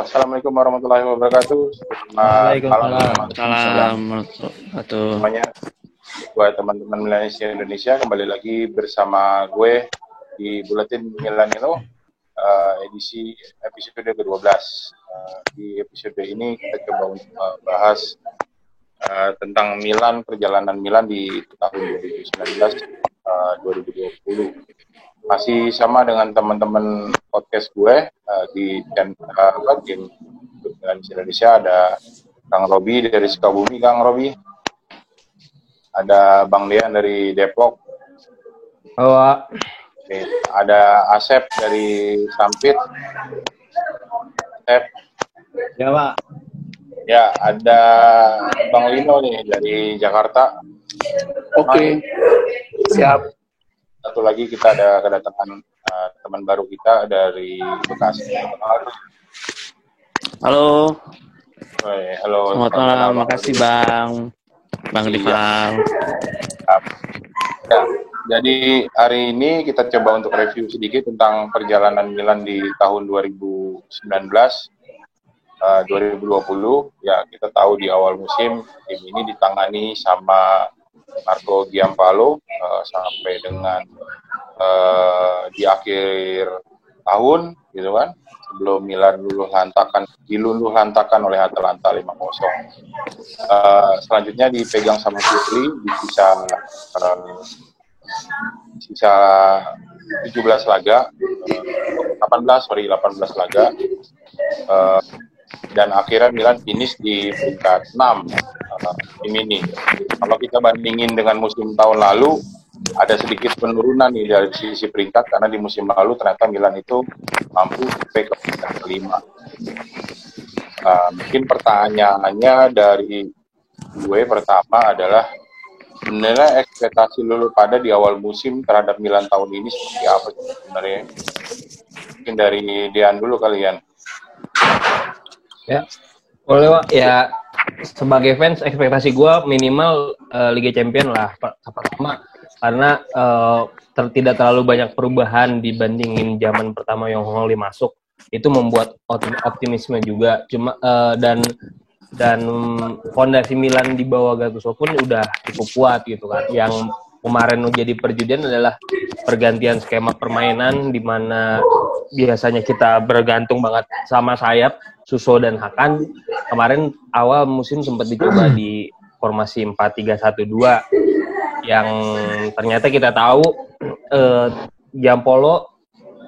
Assalamualaikum warahmatullahi wabarakatuh. Selamat malam semuanya. Buat teman-teman Milanisti Indonesia, kembali lagi bersama gue di Buletin Milanino, edisi episode ke-12. Di episode ini kita coba bahas tentang Milan, perjalanan Milan di tahun 2019-2020. Masih sama dengan teman-teman podcast gue di game Indonesia. Ada Kang Robi dari Sukabumi. Kang Robi, ada Bang Dean dari Depok. Halo. Oke. Ada Asep dari Sampit. Asep. Ya, Pak. Ya, ada Bang Lino nih dari Jakarta. Oke. Siap. Satu lagi kita ada kedatangan teman baru kita dari Bekasi. Halo. Halo. Selamat malam. Makasih Bang Dival. Ya, jadi hari ini kita coba untuk review sedikit tentang perjalanan Milan di tahun 2019, 2020. Ya, kita tahu di awal musim tim ini ditangani sama Marco Giampaolo sampai dengan di akhir tahun, gitu kan, sebelum Milan diluluh lantakan oleh Atalanta 5-0. Selanjutnya dipegang sama Putri di sisa 17 laga, 18 laga, dan akhirnya Milan finish di peringkat 6 tim ini. Kalau kita bandingin dengan musim tahun lalu, ada sedikit penurunan nih dari sisi peringkat, karena di musim lalu ternyata Milan itu mampu sampai ke peringkat kelima. Mungkin pertanyaannya dari gue pertama adalah, sebenarnya ekspektasi lu pada di awal musim terhadap Milan tahun ini seperti apa sebenarnya? Mungkin dari Dean dulu kalian. Ya, boleh Pak. Ya, sebagai fans ekspektasi gue minimal Liga Champion lah pertama, karena tidak terlalu banyak perubahan dibandingin zaman pertama Yongholi masuk. Itu membuat optimisme juga. Cuma dan fondasi Milan di bawah Gattuso pun udah cukup kuat gitu kan. Yang kemarin jadi perjudian adalah pergantian skema permainan, di mana biasanya kita bergantung banget sama sayap Suso dan Hakan. Kemarin awal musim sempat dicoba di formasi 4-3-1-2 yang ternyata kita tahu Giampaolo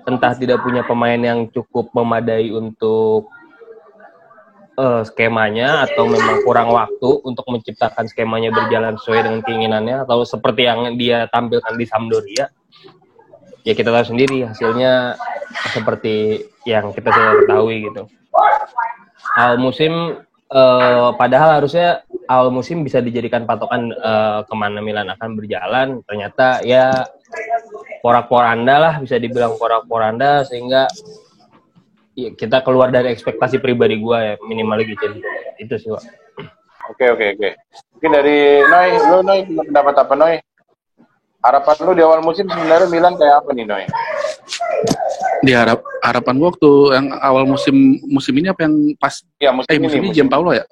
entah tidak punya pemain yang cukup memadai untuk skemanya, atau memang kurang waktu untuk menciptakan skemanya berjalan sesuai dengan keinginannya, atau seperti yang dia tampilkan di Sampdoria. Ya kita tahu sendiri hasilnya seperti yang kita sudah ketahui gitu. Awal musim padahal harusnya awal musim bisa dijadikan patokan kemana Milan akan berjalan. Ternyata ya porak-poranda lah, bisa dibilang porak-poranda, sehingga ya, kita keluar dari ekspektasi pribadi gue ya, minimal gitu. Itu sih, Pak. Oke. Mungkin dari Noy punya pendapat apa, Noy? Harapan lu di awal musim sebenarnya Milan kayak apa nih, Noy? Harapan gue waktu yang awal musim ini apa yang pas? Ya, musim ini Giampaolo ya?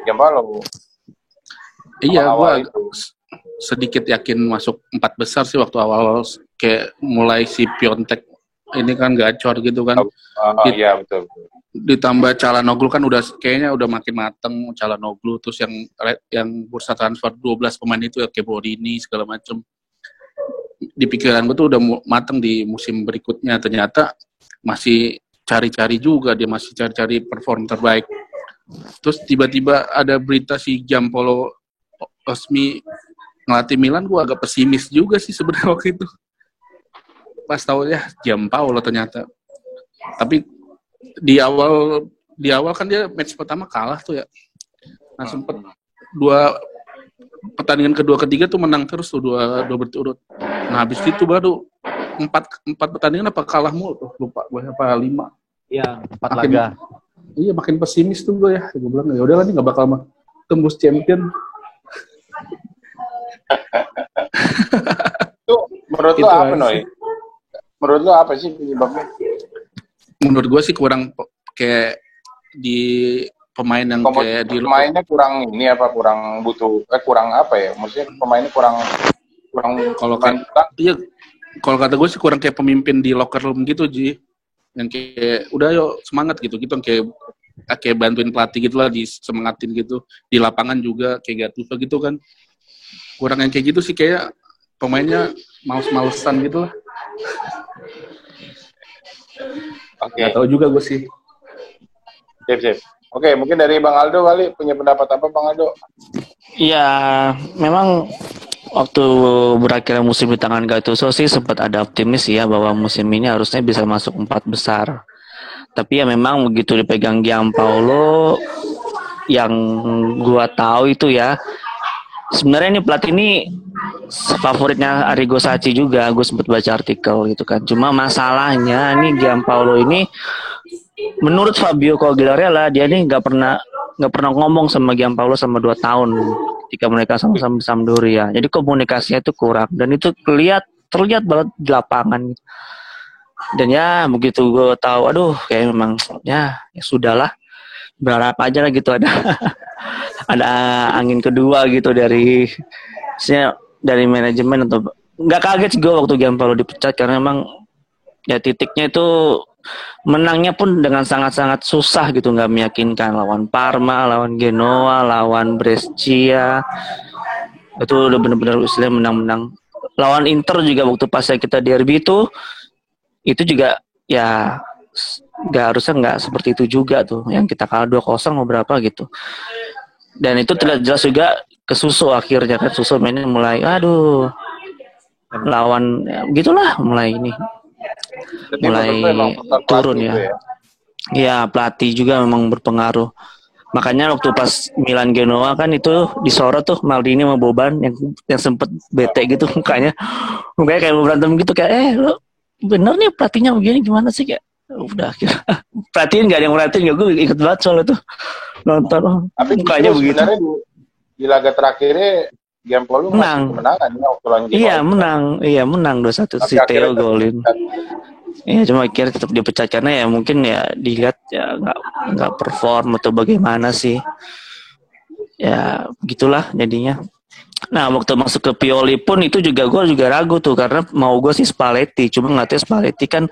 Giampaolo. Iya, gue sedikit yakin masuk 4 besar sih waktu awal, kayak mulai si Piontek ini kan gacor gitu kan. Iya betul. Ditambah Calhanoglu kan kayaknya udah makin mateng Calhanoglu, terus yang bursa transfer 12 pemain itu ya, kayak Borini segala macem. Di pikiran gue tuh udah mateng di musim berikutnya, ternyata masih cari-cari juga, dia masih cari-cari perform terbaik. Terus tiba-tiba ada berita si Giampaolo resmi ngelatih Milan, gue agak pesimis juga sih sebenarnya waktu itu. Pas tahu ya Giampaolo ternyata. Tapi di awal kan dia match pertama kalah tuh ya. Nah sempet 2 pertandingan kedua ketiga tuh menang terus tuh, dua berturut. Nah habis itu baru 4 pertandingan apa kalah mulu tuh, lupa gue apa 5. Iya, 4 laga. Iya, makin pesimis tuh gue ya. Gue bilang ya udah lah, nih nggak bakal tembus champion. Tuh menurut lo apa, Noy? Menurut lo apa sih penyebabnya? Menurut gue sih kurang kayak di pemain yang kayak di pemainnya kurang ini apa kurang butuh kurang apa ya? Maksudnya pemainnya kurang kalau iya kalau kata gue sih kurang kayak pemimpin di locker room gitu Ji, yang kayak udah yuk semangat gitu yang kayak bantuin pelatih gitulah, disemangatin gitu di lapangan juga kayak Gattuso gitu kan, kurang yang kayak gitu sih, kayak pemainnya males-malesan gitu lah. Oke. Nggak tahu juga gue sih. Sip. Oke, mungkin dari Bang Aldo kali punya pendapat apa Bang Aldo? Iya, memang waktu berakhirnya musim di tangan Gattuso sih sempat ada optimis ya bahwa musim ini harusnya bisa masuk 4 besar. Tapi ya memang begitu dipegang Gianpaolo, yang gua tahu itu ya, sebenarnya ini pelatih ini favoritnya Arrigo Sacchi juga, gue sempat baca artikel gitu kan. Cuma masalahnya ini Gianpaolo ini, menurut Fabio Quagliarella, dia ini nggak pernah ngomong sama Gianpaolo sama 2 tahun ketika mereka sama-sama di Sampdoria. Jadi komunikasinya itu kurang dan itu terlihat banget di lapangan. Dan ya begitu gue tahu, aduh kayak memang ya sudahlah, berharap aja lah gitu ada ada angin kedua gitu dari manajemen. Atau nggak kaget gue waktu Gianpaolo dipecat karena memang ya titiknya itu menangnya pun dengan sangat-sangat susah gitu, nggak meyakinkan, lawan Parma, lawan Genoa, lawan Brescia, itu udah benar-benar istilahnya menang-menang. Lawan Inter juga waktu pas kita derby itu juga ya harusnya seperti itu juga tuh, yang kita kalah 2-0 mau berapa gitu. Dan itu tidak jelas juga ke Suso akhirnya kan, Suso mainnya mulai lawan ya, gitulah mulai ini. Jadi mulai turun ya. Iya, pelatih juga memang berpengaruh. Makanya waktu pas Milan Genoa kan itu disorot tuh Maldini sama Boban yang sempet bete gitu mukanya kayak mau berantem gitu, kayak lo bener nih pelatihnya begini gimana sih, kayak udah kira perhatiin nggak ada yang merhatiin, nggak, gue ikut banget soalnya tuh nonton. Tapi mukanya begitu. Sebenarnya di laga terakhirnya Gianpaolo menang. Kemenangan ya waktu lawan Genoa. Iya menang 2-1 si Theo golin. Ya cuma akhirnya tetap dipecat karena ya mungkin ya dilihat ya nggak perform atau bagaimana sih. Ya begitulah jadinya. Nah waktu masuk ke Pioli pun itu gue juga ragu tuh, karena mau gue sih Spalletti, cuma nggak tahu Spalletti kan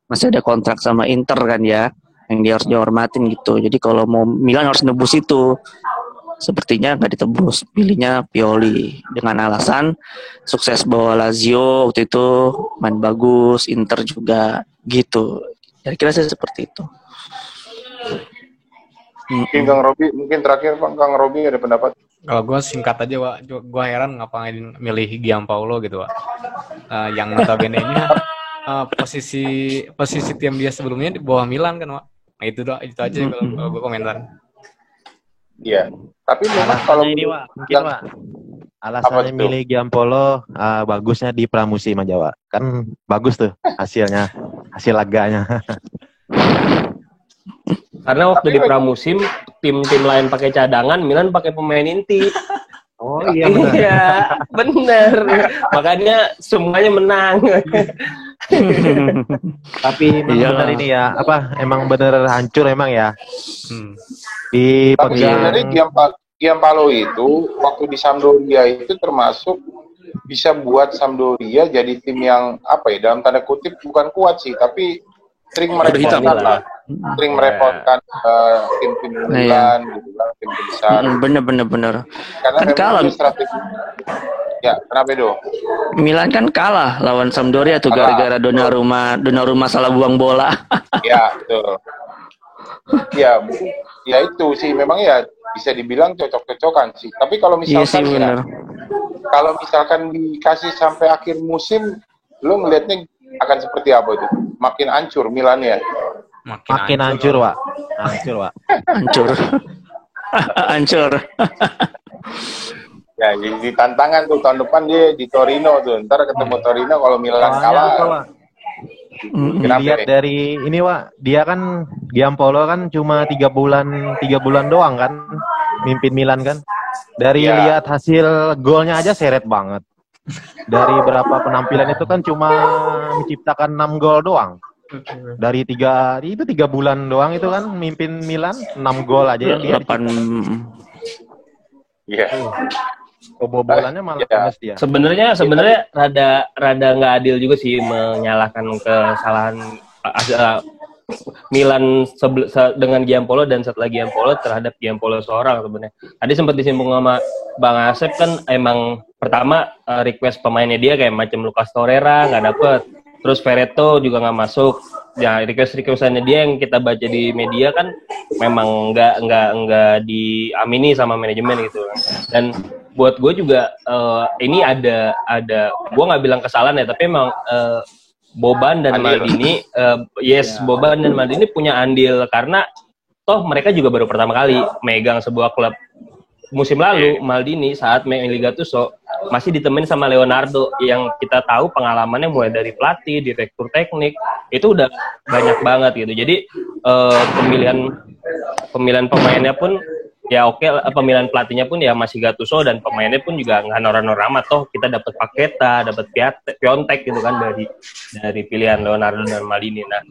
masih ada kontrak sama Inter kan ya, yang dia harus dihormatin gitu. Jadi kalau mau Milan harus nebus itu. Sepertinya nggak ditebus, pilihnya Pioli dengan alasan sukses bawa Lazio waktu itu, main bagus, Inter juga gitu. Kira-kira sih seperti itu. Mungkin Kang Robi, mungkin terakhir Kang Robi ada pendapat? Kalau gue singkat aja, Wak. Gue heran ngapain milih Gianpaolo gitu, Wak. Yang notabene-nya posisi tim dia sebelumnya di bawah Milan kan, Wak. Nah, itu aja kalau gue komentar. Iya. Tapi memang kalau ini Wak, alasannya milih Gianpaolo bagusnya di pramusim aja, Wak. Kan bagus tuh hasilnya, hasil laganya. Karena waktu di pramusim tim-tim lain pakai cadangan, Milan pakai pemain inti. Oh iya benar. Iya, benar. Makanya semuanya menang. Tapi benar ini ya, emang bener hancur emang ya. Tapi sebenarnya Gianpaolo itu waktu di Sampdoria itu termasuk bisa buat Sampdoria jadi tim yang dalam tanda kutip bukan kuat sih, tapi sering merepotkan tim-tim Milan gitu kan, tim besar. Bener. Karena kan kalah. Strategi. Ya, kenapa itu? Milan kan kalah lawan Sampdoria tuh gara-gara Donnarumma salah buang bola. Ya, betul. Ya, ya itu sih memang ya bisa dibilang cocok-cocokan sih. Tapi kalau misalkan kalau misalkan dikasih sampai akhir musim, lo ngelihatnya akan seperti apa itu? Makin hancur Milan ya? Makin hancur, Wak. Hancur. Ya, jadi tantangan tuh tahun depan dia di Torino tuh. Ntar ketemu Torino kalau Milan kalah. Dilihat dari ini, Wak, dia kan Gianpaolo kan cuma 3 bulan doang kan mimpin Milan kan. Dari lihat hasil golnya aja seret banget. Dari berapa penampilan itu kan cuma menciptakan 6 gol doang. Dari 3 bulan doang itu kan mimpin Milan 6 gol aja ya dia. 8 Iya. Kebobolannya malah Ya. minus dia. Sebenarnya rada nggak adil juga sih menyalahkan kesalahan Milan dengan Giampolo dan setelah Giampolo terhadap Giampolo seorang sebenarnya. Tadi sempat disinggung sama Bang Asep kan emang pertama request pemainnya dia kayak macam Lucas Torreira nggak dapet, terus Vereto juga nggak masuk. Ya requestannya dia yang kita baca di media kan memang nggak diamini sama manajemen gitu. Dan buat gue juga ini ada gue nggak bilang kesalahan ya, tapi emang Boban dan Maldini, Boban dan Maldini punya andil karena toh mereka juga baru pertama kali megang sebuah klub. Musim lalu Maldini saat milih Gattuso masih ditemenin sama Leonardo yang kita tahu pengalamannya mulai dari pelatih, direktur teknik itu udah banyak banget gitu. Jadi pemilihan pemainnya pun ya oke, pemilihan pelatihnya pun ya masih Gattuso dan pemainnya pun juga nggak norak-norak amat. Toh kita dapat Paqueta, dapat Piontek gitu kan dari pilihan Leonardo dan Maldini. Nah,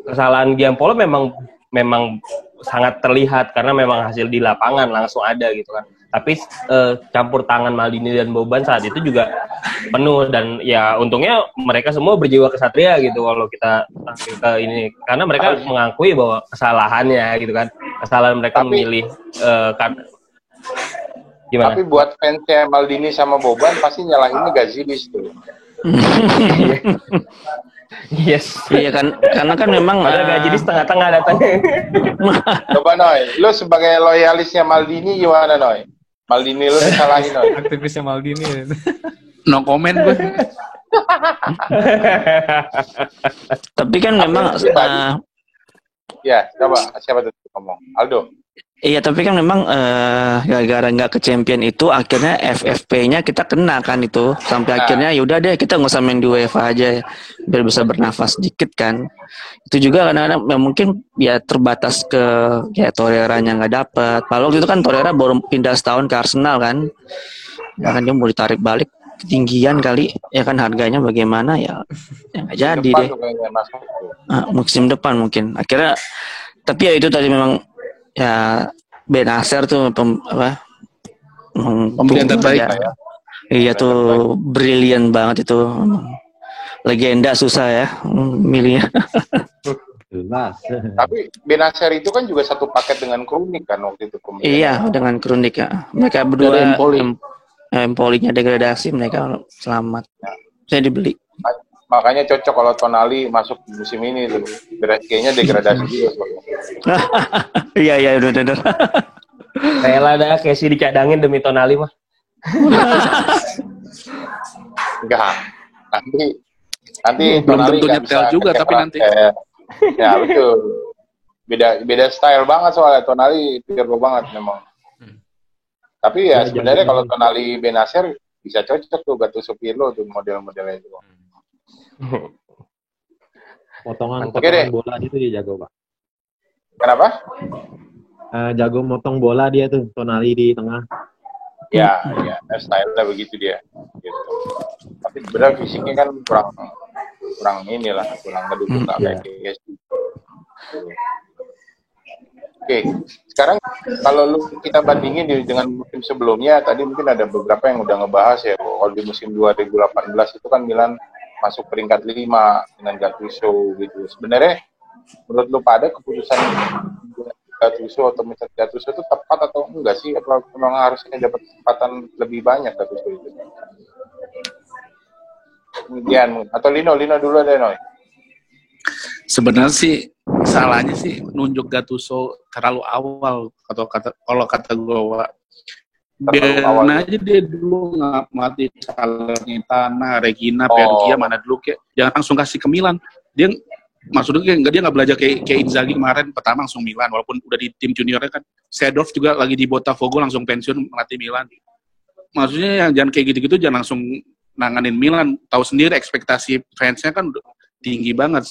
kesalahan Giampolo memang sangat terlihat karena memang hasil di lapangan langsung ada gitu kan. Tapi campur tangan Maldini dan Boban saat itu juga penuh dan ya untungnya mereka semua berjiwa kesatria gitu kalau kita tampil ke ini karena mereka mengakui bahwa kesalahannya gitu kan. Kesalahan mereka memilih gimana? Tapi buat fansnya Maldini sama Boban pasti nyalahinnya Gazidis tuh. Yes. Iya kan, karena kan memang ada gaji di setengah-tengah datangnya. Coba Noy, lu sebagai loyalisnya Maldini gimana Noy? Maldini lu disalahin Noy. Aktivisnya Maldini. No comment gue. tapi kan memang Ya, coba siapa tuh ngomong? Aldo. iya, tapi kan memang gara-gara nggak ke champion itu akhirnya FFP-nya kita kena kan itu sampai akhirnya yaudah deh kita nggak usah main di UEFA aja biar bisa bernafas dikit kan. Itu juga kadang-kadang mungkin ya terbatas ke kayak Torreira-nya nggak dapat. Kalau waktu itu kan Torreira baru pindah setahun ke Arsenal kan, ya kan dia mau ditarik balik ketinggian kali ya kan harganya bagaimana ya nggak jadi deh. Musim depan mungkin akhirnya. Tapi ya itu tadi memang ya Benacer tuh pembelian terbaik ya. Iya tuh brilian banget itu. Legenda susah ya milihnya. Tapi Benacer itu kan juga satu paket dengan Krunic kan waktu itu. Iya, dengan Krunic ya. Mereka berdua Empoli-nya degradasi, mereka selamat. Saya dibeli. Makanya cocok kalau Tonali masuk musim ini tuh. Kayaknya degradasi juga. Iya benar. Rela dah Casey dicadangin demi Tonali mah. Enggak. Nanti belum Tonali tentu nyetel juga tapi nanti. Ya betul. Beda style banget soalnya Tonali Pirlo banget memang. Tapi ya sebenarnya kalau Tonali Benacer bisa cocok tuh Gattuso Pirlo tuh model-modelnya itu. Potongan bola itu dia jago, Pak. Kenapa? Jago motong bola dia tuh, Tonali di tengah. Ya, style-nya begitu dia. Gitu. Tapi sebenarnya fisiknya kan kurang inilah, kurang ngedukung kayak PSG. Oke, sekarang kalau kita bandingin dengan musim sebelumnya, tadi mungkin ada beberapa yang udah ngebahas ya, kalau di musim 2018 itu kan Milan masuk peringkat 5 dengan Gattuso gitu. Sebenarnya menurut lu pada keputusan Gattuso atau misalnya Gattuso itu tepat atau enggak sih? Apa memang harusnya dapat kesempatan lebih banyak Gattuso itu? Kemudian atau Lino dulu deh Noy. Sebenarnya sih salahnya sih nunjuk Gattuso terlalu awal kalau kata gue. Biarin aja dia dulu ngamati Salernitana, Regina, Perugia mana dulu kayak jangan langsung kasih ke Milan. Dia maksudnya dia nggak belajar kayak Inzaghi kemarin pertama langsung Milan walaupun udah di tim juniornya kan. Seedorf juga lagi di Botafogo langsung pensiun melatih Milan. Maksudnya yang jangan kayak gitu-gitu jangan langsung nanganin Milan. Tahu sendiri ekspektasi fansnya kan tinggi banget.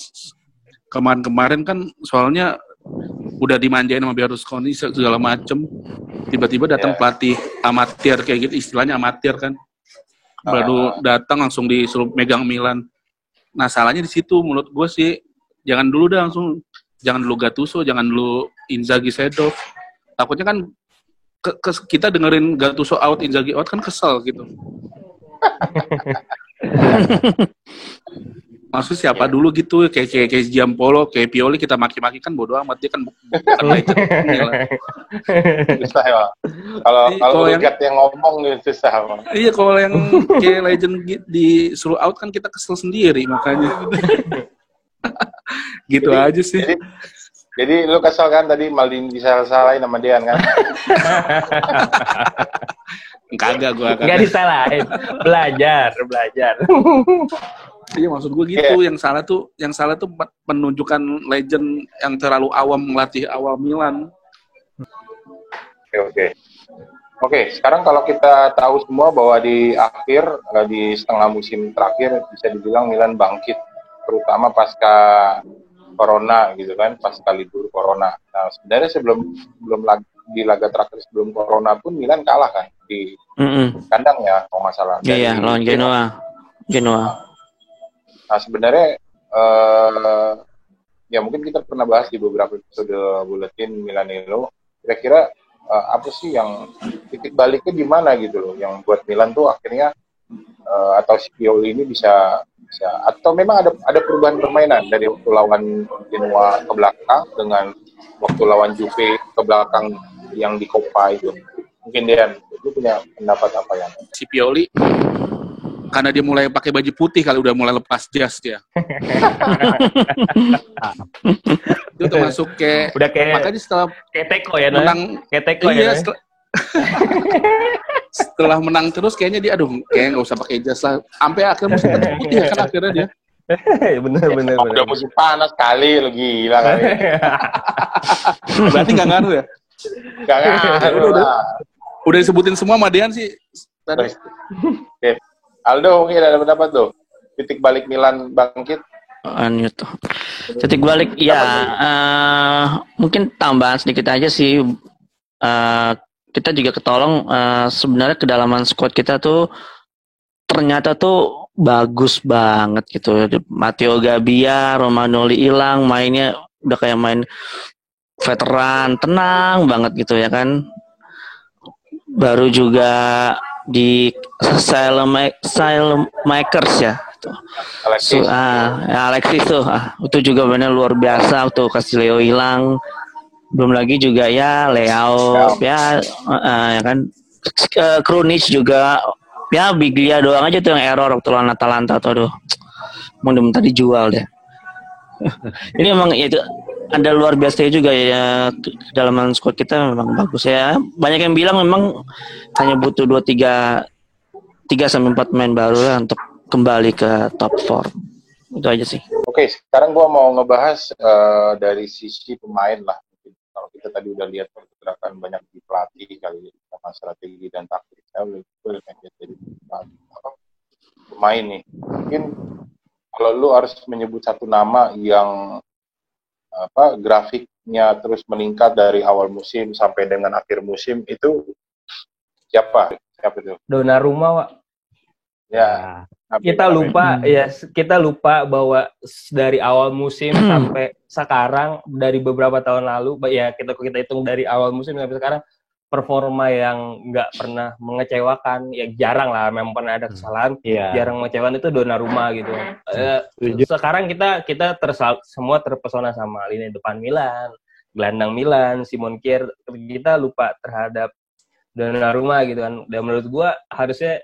Kemarin kan soalnya udah dimanjain sama Berlusconi segala macem, tiba-tiba datang pelatih amatir kayak gitu, istilahnya amatir kan, baru datang langsung disuruh megang Milan. Nah salahnya di situ menurut gue sih, jangan dulu dah langsung, jangan dulu Gattuso, jangan dulu Inzaghi Seedorf. Takutnya kan kita dengerin Gattuso out, Inzaghi out kan kesel gitu. Maksud siapa dulu gitu, kayak Giampolo, kayak Pioli kita maki-maki kan bodo amat, dia kan bukan legend. Susah ya. Kalau yang ngomong gitu susah. Iya, kalau yang kayak legend disuruh out kan kita kesel sendiri makanya. Gitu jadi, aja sih. Jadi lu kesel kan tadi Maldini disalah-salahin sama Dean kan? Kagak gua kagak. Enggak disalahin. Belajar. Iya maksud gue gitu, yang salah tuh penunjukan legend yang terlalu awam melatih awal Milan. Oke, sekarang kalau kita tahu semua bahwa di setengah musim terakhir bisa dibilang Milan bangkit, terutama pasca Corona gitu kan, pasca libur Corona. Nah sebenarnya sebelum di laga terakhir sebelum Corona pun Milan kalah kan di kandang ya kalau nggak salah. Iya, lawan Genoa. Nah sebenarnya ya mungkin kita pernah bahas di beberapa episode buletin Milanello. Kira-kira apa sih yang titik baliknya di mana gitu loh, yang buat Milan tuh akhirnya atau si Pioli ini bisa atau memang ada perubahan permainan dari waktu lawan Genoa ke belakang dengan waktu lawan Juve ke belakang yang di Coppa itu. Mungkin Dean, lu punya pendapat apa yang? Si Pioli karena dia mulai pakai baju putih kali udah mulai lepas jas dia. Itu termasuk kayak makanya setelah kayak Teko ya menang iya, setelah menang terus kayaknya dia kayak nggak usah pakai jas lah. Sampai akhirnya musim putih kan akhirnya dia. bener. Udah musim panas kali, lu gila kali. Berarti nggak ngaruh ya? Nggak ngaruh lah. Udah disebutin semua sama Dean sih tadi. Aldo mungkin ada pendapat tuh, titik balik Milan bangkit. Titik balik ya mungkin tambahan sedikit aja sih, kita juga ketolong sebenarnya kedalaman squad kita tuh ternyata tuh bagus banget gitu. Matteo Gabbia, Romagnoli hilang, mainnya udah kayak main veteran, tenang banget gitu ya kan. Baru juga di Makers ya. Alexis tuh, itu juga benar luar biasa tuh, Castillo hilang. Belum lagi juga ya Leao ya kan. Krunic juga ya, Biglia doang aja tuh yang error waktu lawan Atalanta tuh, aduh. Mau minta dijual deh. Ini emang itu ada luar biasa juga ya, kedalaman squad kita memang bagus ya. Banyak yang bilang memang hanya butuh 3 sampai 4 pemain baru lah untuk kembali ke top 4. Itu aja sih. Oke, sekarang gua mau ngebahas dari sisi pemain lah. Kalau kita tadi udah lihat pergerakan banyak di pelatih kali sama strategi dan taktik. Saya lebih jadi pemain nih. Mungkin kalau lu harus menyebut satu nama yang grafiknya terus meningkat dari awal musim sampai dengan akhir musim, itu siapa itu? Donnarumma, Wak. Ya. Kita lupa bahwa dari awal musim sampai sekarang, dari beberapa tahun lalu ya, kita hitung dari awal musim sampai sekarang, performa yang nggak pernah mengecewakan, ya jarang lah, memang pernah ada kesalahan, jarang mengecewakan itu Donnarumma gitu. Sekarang kita semua terpesona sama lini depan Milan, gelandang Milan, Simon Kjaer, kita lupa terhadap Donnarumma gitu kan. Dan menurut gua harusnya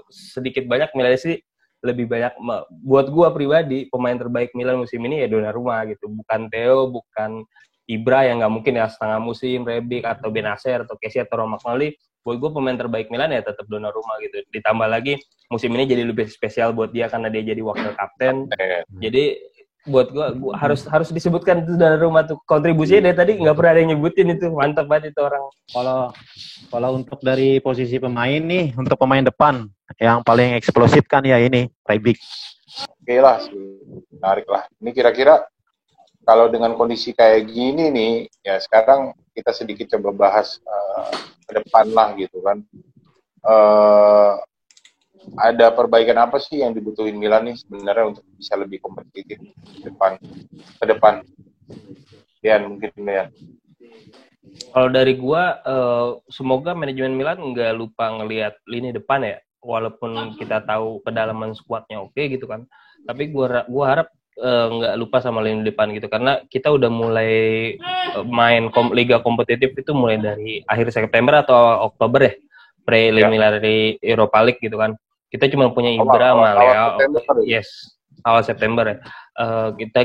sedikit banyak Milan sih lebih banyak, buat gua pribadi pemain terbaik Milan musim ini ya Donnarumma gitu, bukan Theo, bukan Ibra yang nggak mungkin ya setengah musim, Rebic atau Benacer atau Kessie atau Romagnoli. Buat gue pemain terbaik Milan ya tetap Donnarumma gitu. Ditambah lagi musim ini jadi lebih spesial buat dia karena dia jadi wakil kapten. Jadi buat gue harus disebutkan itu Donnarumma tuh, kontribusinya dari tadi nggak pernah ada yang nyebutin itu, mantap banget itu orang. Kalau untuk dari posisi pemain nih, untuk pemain depan yang paling eksplosif kan ya ini Rebic. Oke lah, menarik lah. Ini kira-kira kalau dengan kondisi kayak gini nih, ya sekarang kita sedikit coba bahas ke depan lah gitu kan. ada perbaikan apa sih yang dibutuhin Milan nih sebenarnya untuk bisa lebih kompetitif ke depan? Mungkin ya. Kalau dari gua, semoga manajemen Milan nggak lupa ngelihat lini depan ya. Walaupun kita tahu kedalaman skuadnya oke gitu kan, tapi gua harap nggak lupa sama lini depan gitu, karena kita udah mulai main liga kompetitif itu mulai dari akhir September atau Oktober ya, preliminary Europa League gitu kan. Kita cuma punya Ibra sama Leao. Yes, awal September ya.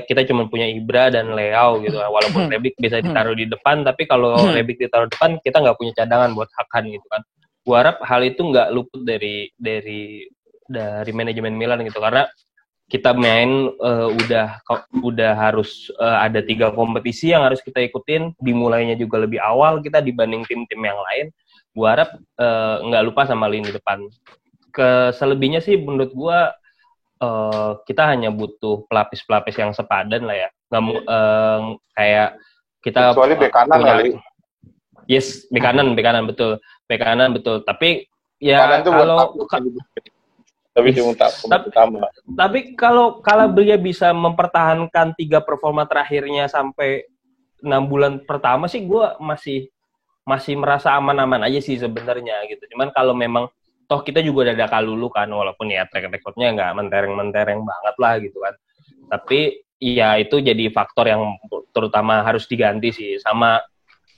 Kita cuma punya Ibra dan Leao gitu. Walaupun Rebic bisa ditaruh di depan, tapi kalau Rebic ditaruh depan, kita nggak punya cadangan buat Hakan gitu kan. Gua harap hal itu nggak luput dari manajemen Milan gitu, karena kita main udah harus ada 3 kompetisi yang harus kita ikutin, dimulainya juga lebih awal kita dibanding tim-tim yang lain. Gua harap nggak lupa sama lini depan. Selebihnya sih menurut gua kita hanya butuh pelapis-pelapis yang sepadan lah ya. Kayak kita kecuali bek kanan kali. Yes, bek kanan betul. Bek kanan betul. Tapi ya tapi kalau Calabria bisa mempertahankan 3 performa terakhirnya sampai 6 bulan pertama sih, gue masih merasa aman-aman aja sih sebenarnya gitu. Cuman kalau memang toh kita juga udah ada Kalulu kan, walaupun ya track recordnya nggak mentereng banget lah gitu kan. Tapi ya itu jadi faktor yang terutama harus diganti sih. Sama,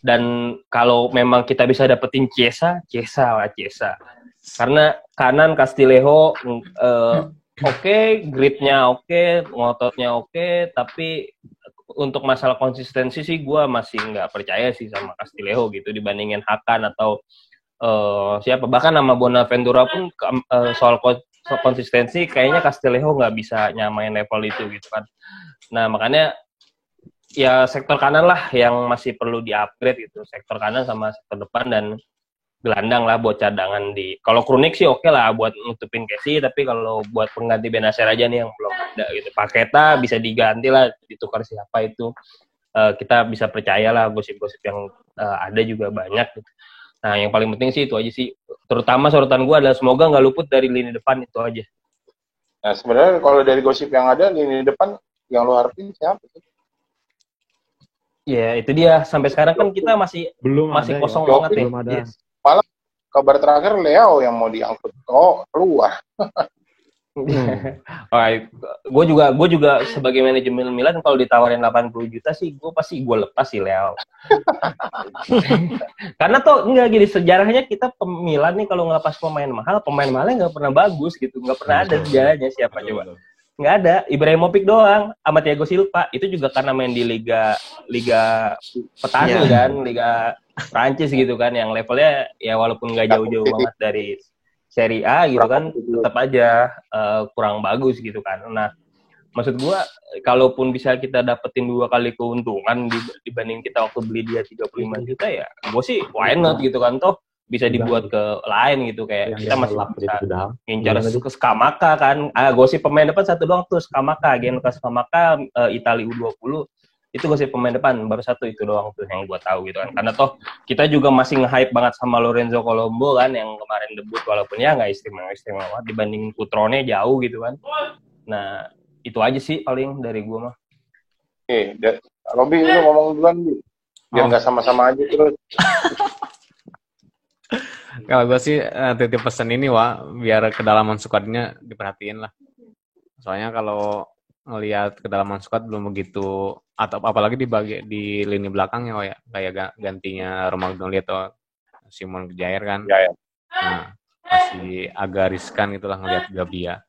dan kalau memang kita bisa dapetin Chiesa. Karena kanan Castillejo oke, gripnya oke, ngototnya oke, tapi untuk masalah konsistensi sih gue masih nggak percaya sih sama Castillejo gitu dibandingin Hakan atau siapa, bahkan nama Bonaventura pun soal konsistensi kayaknya Castillejo nggak bisa nyamain level itu gitu kan. Nah makanya ya sektor kanan lah yang masih perlu di-upgrade gitu, sektor kanan sama sektor depan, dan gelandang lah buat cadangan kalau Krunic sih oke lah buat nutupin Casey, tapi kalau buat pengganti Benacer aja nih yang belum ada gitu. Paketa bisa diganti lah, ditukar siapa itu, kita bisa percaya lah, gosip-gosip yang ada juga banyak gitu. Nah yang paling penting sih itu aja sih, terutama sorotan gue adalah semoga nggak luput dari lini depan itu aja. Nah sebenarnya kalau dari gosip yang ada, lini depan yang lo harapin siapa sih? Ya itu dia, sampai sekarang kan kita masih kosong banget ya. Belum ada. Yes. Malah kabar terakhir Leao yang mau diangkut keluar. Gue juga sebagai manajemen Milan kalau ditawarin 80 juta sih gue lepas sih Leao. Karena tuh enggak gini, sejarahnya kita Milan nih kalau ngelepas pemain mahalnya nggak pernah bagus gitu, nggak pernah ada sejarahnya. Siapa coba? Nggak ada. Ibrahimovic doang sama Thiago Silva, itu juga karena main di liga petani kan, liga Prancis gitu kan, yang levelnya ya walaupun nggak jauh-jauh banget dari Serie A gitu kan, tetap aja kurang bagus gitu kan. Nah, maksud gua kalaupun bisa kita dapetin 2 kali keuntungan dibanding kita waktu beli dia 35 juta ya, gua sih why not gitu kan, toh bisa dibuat ke lain gitu, kayak kita masih bisa ngincar ke Scamacca kan. Gosip pemain depan satu doang tuh, Scamacca, Gianluca Scamacca, Italia U20. Itu gosip pemain depan baru satu itu doang tuh yang gue tahu gitu kan. Karena toh kita juga masih nge-hype banget sama Lorenzo Colombo kan yang kemarin debut, walaupun ya nggak istimewa dibanding Cutrone jauh gitu kan. Nah itu aja sih paling dari gue mah. Oke, Robi lu ngomong duluan biar nggak sama-sama aja terus. Kalau gue sih titip pesan ini biar kedalaman squadnya diperhatiin lah. Soalnya kalau ngelihat kedalaman squad belum begitu, atau apalagi di lini belakangnya ya, kayak gantinya Romagnoli atau Simon Kjaer kan. Ya. Nah, masih agak riskan itulah ngelihat Gabia.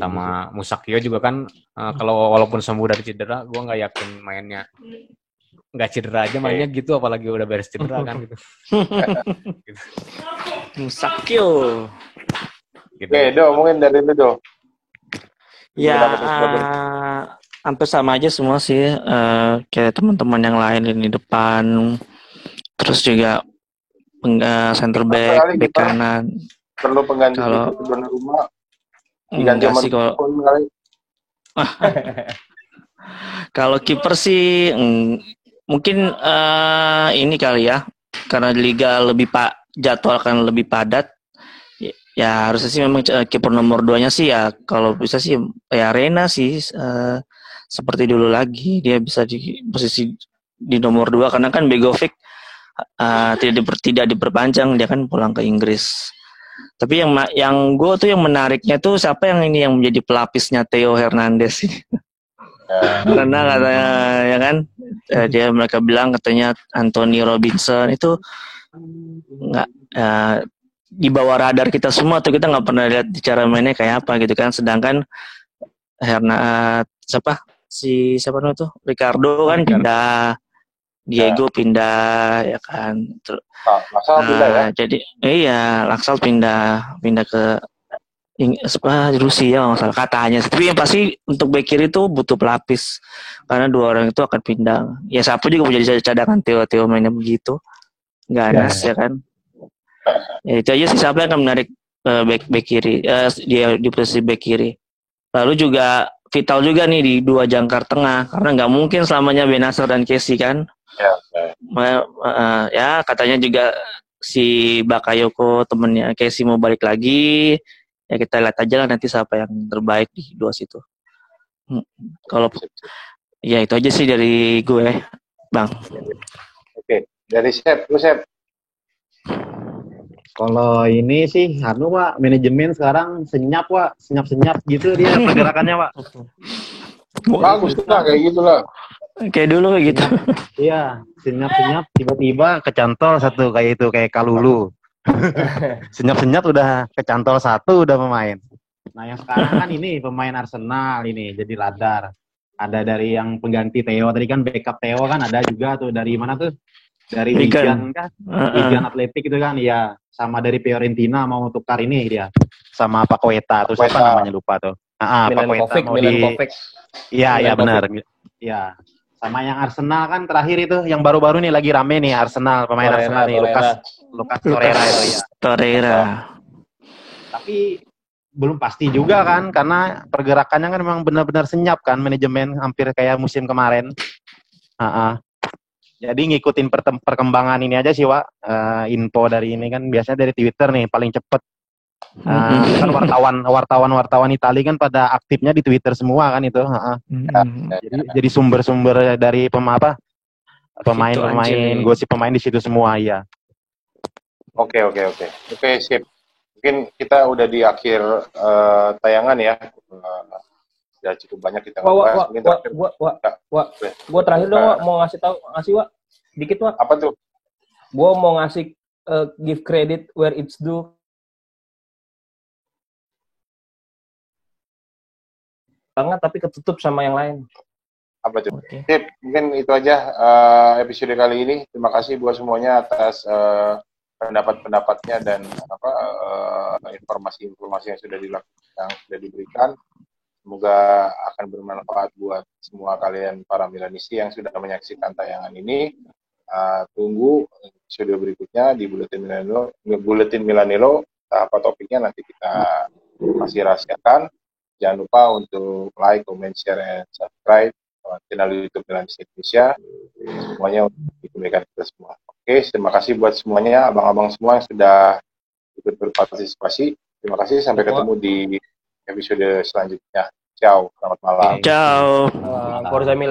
Sama Musakio juga kan, kalau walaupun sembuh dari cedera, gue nggak yakin mainnya. Nggak cedera aja mainnya gitu, apalagi udah beres cedera kan gitu. Musakio. Gitu. Oke, mungkin dari itu Do. Ya, hampir sama aja semua sih, kayak teman-teman yang lain ini depan, terus juga center back kanan. Perlu pengganti kalau rumah. Diganti sih kalau. Kalau kiper sih mungkin ini kali ya, karena liga lebih jadwal kan lebih padat. Ya harusnya sih memang kiper nomor 2-nya sih ya kalau bisa sih ya Rena sih seperti dulu lagi dia bisa di posisi di nomor 2 karena kan Begovic tidak diperpanjang dia kan pulang ke Inggris. Tapi yang gue tuh yang menariknya tuh siapa yang ini yang menjadi pelapisnya Theo Hernandez ini. Karena katanya ya kan mereka bilang katanya Anthony Robinson itu nggak di bawah radar kita semua tuh kita nggak pernah lihat cara mainnya kayak apa gitu kan sedangkan siapa namanya tuh Ricardo kan pindah Diego pindah ya kan Laksal pindah ya jadi iya Laksal pindah ke Rusia nggak salah katanya tapi yang pasti untuk back kiri itu butuh pelapis karena 2 orang itu akan pindah ya Sapu juga mau jadi cadangan Theo mainnya begitu ganas ya kan ya itu aja sih siapa yang akan menarik back kiri dia di posisi back kiri lalu juga vital juga nih di 2 jangkar tengah karena nggak mungkin selamanya Benasser dan Casey kan ya katanya juga si Bakayoko temennya Casey mau balik lagi ya kita lihat aja lah nanti siapa yang terbaik di 2 situ kalau ya itu aja sih dari gue Bang. Oke. Dari Sep, lu Sep. Kalau ini sih, Pak, manajemen sekarang senyap gitu dia pergerakannya, Pak. Bagus tuh kayak gitulah. Kayak dulu kayak gitu. Iya, senyap tiba-tiba kecantol satu kayak itu kayak Kalulu. Senyap udah kecantol satu udah pemain. Nah yang sekarang kan ini pemain Arsenal ini jadi radar. Ada dari yang pengganti Theo tadi kan backup Theo kan ada juga tuh dari mana tuh? Dari Wigan kan? Wigan Atletik itu kan ya sama dari Fiorentina mau tukar ini dia sama Paqueta tuh siapa namanya lupa tuh. Milan. Iya benar. Iya. Sama yang Arsenal kan terakhir itu yang baru-baru nih lagi rame nih Arsenal pemain Arsenal nih Lucas Torreira itu ya. Torreira. Tapi belum pasti juga kan karena pergerakannya kan memang benar-benar senyap kan manajemen hampir kayak musim kemarin. Jadi ngikutin perkembangan ini aja sih Wak. Info dari ini kan biasanya dari Twitter nih paling cepet. Kan wartawan Italia kan pada aktifnya di Twitter semua kan itu. Jadi sumber-sumber dari pemain gosip pemain di situ semua ya. Oke, sip. Mungkin kita udah di akhir tayangan ya. Udah cukup banyak kita bahas. Gua terakhir dong mau ngasih Wak. Dikit Wak. Apa tuh? Gua mau ngasih give credit where it's due. Banget tapi ketutup sama yang lain. Apa tuh? Okay. Sip, mungkin itu aja episode kali ini. Terima kasih buat semuanya atas pendapat-pendapatnya dan informasi-informasi yang sudah diberikan. Semoga akan bermanfaat buat semua kalian para Milanisti yang sudah menyaksikan tayangan ini. Tunggu episode berikutnya di Buletin Milanello. Apa topiknya nanti kita masih rahasiakan. Jangan lupa untuk like, comment, share, and subscribe channel YouTube Milanisti Indonesia. Semuanya untuk kebaikan kita semua. Oke, terima kasih buat semuanya, abang-abang semua yang sudah ikut berpartisipasi. Terima kasih, sampai ketemu di episode selanjutnya. Ciao, selamat malam. Ciao. Forza Milan.